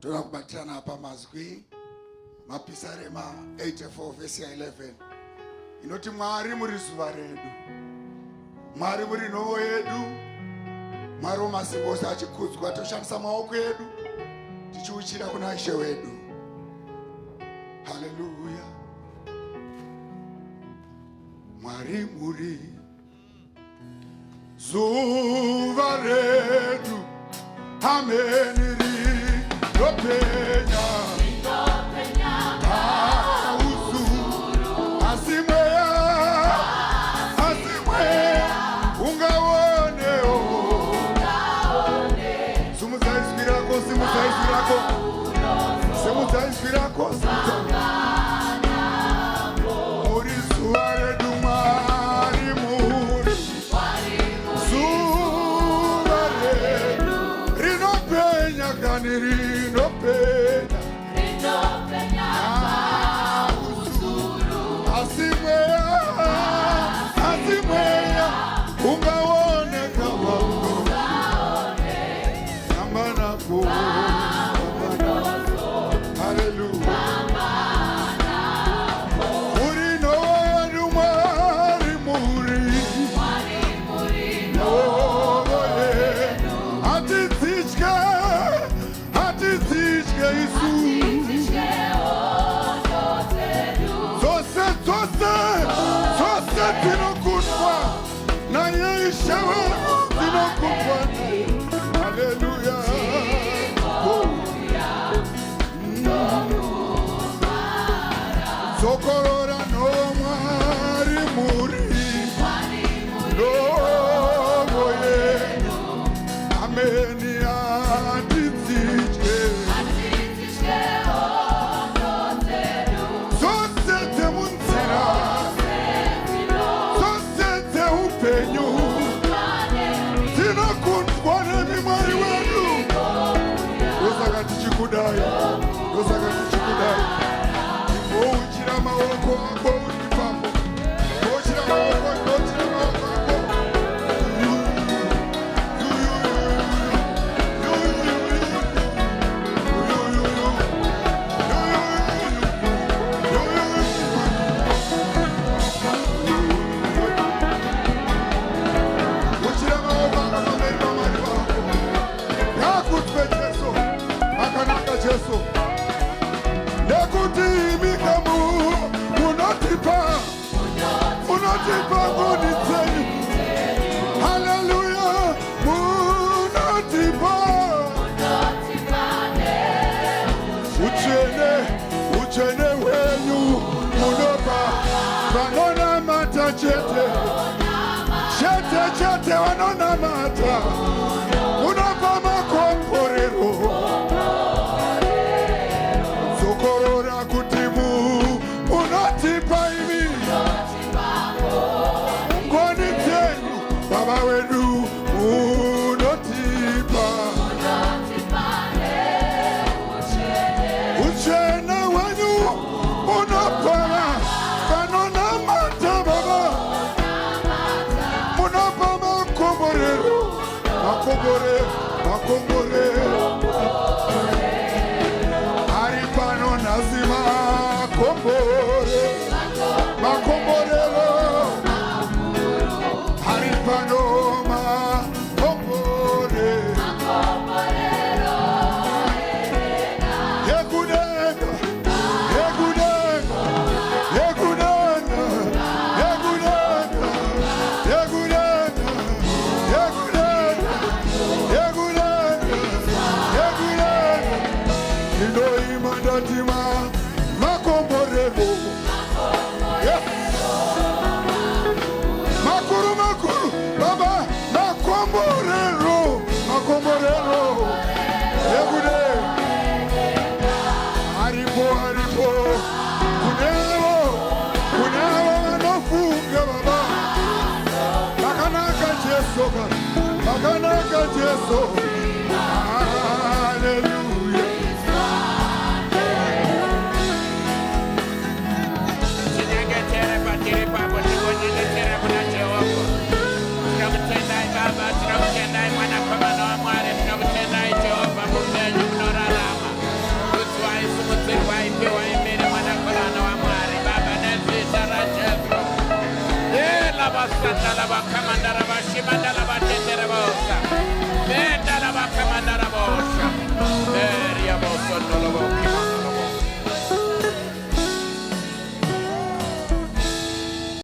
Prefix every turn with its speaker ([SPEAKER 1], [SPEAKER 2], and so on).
[SPEAKER 1] Tunakubatirana hapa mazwi Mapisarema 84 verse 11 inoti Mwari muri zuva redu, Mwari muri nhoo yedu, Mwari wamasimba ose achikudzwa. Toshandisa maoko edu tichiuchira kuna Ishe wedu. Haleluya. Mwari muri zuva redu, amen. Rinopenya uzuru, asimweya ungaoneo. Simuzaizvirako muri zuva redu, Mwari muri zuva redu, rinopenya kani rinopenya uzuru, asimweya ungaoneka wako namanako. Hallelujah. Muri noru Mwari muri noru atitishke Isu zose tinokunwa naye Ishewe tinokunwa. Hallelujah. Sokorora no Mwari muri novo yedu, ameni atitishke zose temunzira, zose teupenyu tinokundwa nemi Mwari wedu. Ndosaka tichikudai. Uchira maoko ako uchipapo, uchira maoko ako. Uchira maoko ako pamberi paMwari wako. Yakutwe Jesu, akanaka Jesu. Nekuti mikamu unotipa ngoni tenu. Hallelujah. Unotipa uchene wenyu unopa vanona mata chete vanona mata unopa makomborero. Sokorora kutimu unotipa imi ngoni tenu, Baba wedu unotipa uchene wenyu unopara vanona mata. Baba unopa makomborero. Ari pano nazima makomborero. Ari pano makomborero. Akanaka Jesu. Hallelujah.
[SPEAKER 2] sandalaba kamandaraba shimandalaba tenderebosa. Bendalaba kamandarabosha. Beria bosondolobo